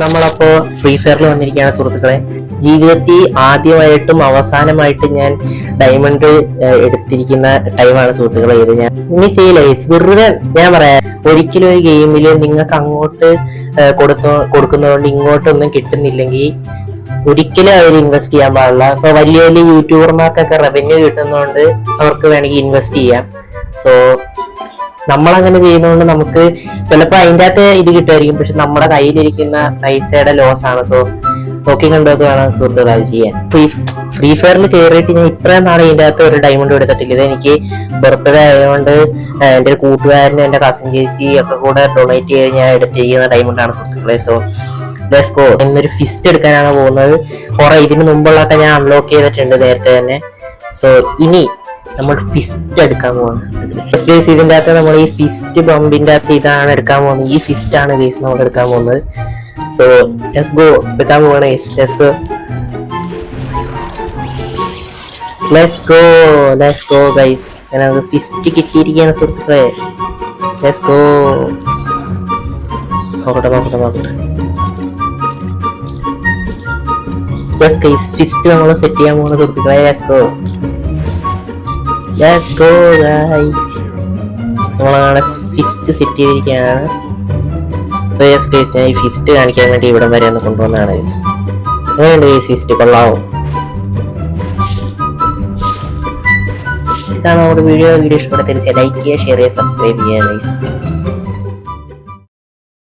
നമ്മളപ്പോ ഫ്രീ ഫയറിൽ വന്നിരിക്കുകയാണ് സുഹൃത്തുക്കളെ. ജീവിതത്തിൽ ആദ്യമായിട്ടും അവസാനമായിട്ട് ഞാൻ ഡയമണ്ട് എടുത്തിരിക്കുന്ന ടൈമാണ് സുഹൃത്തുക്കളെ ഇത്. ഞാൻ ഇനി ചെയ്യില്ല, വെറുതെ ഞാൻ പറയാം, ഒരിക്കലും ഒരു ഗെയിമിൽ നിങ്ങൾക്ക് അങ്ങോട്ട് കൊടുക്കുന്നതുകൊണ്ട് ഇങ്ങോട്ടൊന്നും കിട്ടുന്നില്ലെങ്കിൽ ഒരിക്കലും അവർ ഇൻവെസ്റ്റ് ചെയ്യാൻ പാടില്ല. ഇപ്പൊ വലിയ വലിയ യൂട്യൂബർമാർക്കൊക്കെ റവന്യൂ കിട്ടുന്നതുകൊണ്ട് അവർക്ക് വേണമെങ്കിൽ ഇൻവെസ്റ്റ് ചെയ്യാം. സോ നമ്മളങ്ങനെ ചെയ്യുന്നതുകൊണ്ട് നമുക്ക് ചിലപ്പോൾ അതിൻ്റെ അകത്ത് ഇത് കിട്ടുമായിരിക്കും, പക്ഷെ നമ്മുടെ കയ്യിലിരിക്കുന്ന പൈസയുടെ ലോസ് ആണ്. സോ നോക്കി കണ്ടൊക്കെ വേണം സുഹൃത്തുക്കൾ അത് ചെയ്യാൻ. ഫ്രീ ഫയറിൽ കയറിയിട്ട് ഞാൻ ഇത്രയും നാളെ ഇതിൻ്റെ അകത്ത് ഒരു ഡയമണ്ട് എടുത്തിട്ടില്ല. ഇത് എനിക്ക് ബർത്ത്ഡേ ആയതുകൊണ്ട് എൻ്റെ ഒരു കൂട്ടുകാരനും എൻ്റെ കസിൻ ചേച്ചി ഒക്കെ കൂടെ ഡൊണേറ്റ് ചെയ്ത് ഞാൻ എടുത്തിരിക്കുന്ന ഡയമണ്ടാണ് സുഹൃത്തുക്കളെ. So let's go. എന്നൊരു ഫിസ്റ്റ് എടുക്കാനാണ് പോകുന്നത്. കുറെ ഇതിന് മുമ്പുള്ളതൊക്കെ ഞാൻ അൺലോക്ക് ചെയ്തിട്ടുണ്ട് നേരത്തെ തന്നെ. സോ ഇനി നമ്മൾ ഫിസ്റ്റ് എടുക്കാൻ പോകുന്നത് ഫസ്റ്റ് ഗേസ്. ഇതിൻ്റെ അകത്ത് നമ്മൾ ഈ ഫിസ്റ്റ് ബമ്പിന്റെ അകത്ത് ഇതാണ് എടുക്കാൻ പോകുന്നത്. ഈ ഫിസ്റ്റ് ആണ് ഗേസ് നമ്മൾ എടുക്കാൻ പോകുന്നത്. So let's go. എടുക്കാൻ പോവാണ് ഗേസ്. Let's go guys. നമുക്ക് ഫിസ്റ്റ് കിട്ടിയിരിക്കുകയാണ് സുഹൃത്തുക്കളെ. Let's go. നോക്കട്ടെ. യെസ് ഗൈസ്, ഫിസ്റ്റ് നമ്മൾ സെറ്റ് ചെയ്യാൻ പോകുന്ന സുഹൃത്തുക്കളെ. Let's go guys. നമ്മളാണ് ഫിസ്റ്റ് സെറ്റ് ചെയ്തിരിക്കുകയാണ്. സോ യെസ് ഗൈസ്, ഞാൻ ഈ ഫിസ്റ്റ് കാണിക്കാൻ വേണ്ടി ഇവിടം വരെ ഒന്ന് കൊണ്ടുവന്നതാണ് ഗൈസ്. എങ്ങനെയുണ്ട് ഗൈസ് ഫിസ്റ്റ്? കൊള്ളാവോ? ഇതാണ് നമ്മുടെ വീഡിയോ ഇഷ്ടപ്പെട്ട തീർച്ചയായും ലൈക്ക് ചെയ്യുക, ഷെയർ ചെയ്യുക, സബ്സ്ക്രൈബ് ചെയ്യുക ഗൈസ്.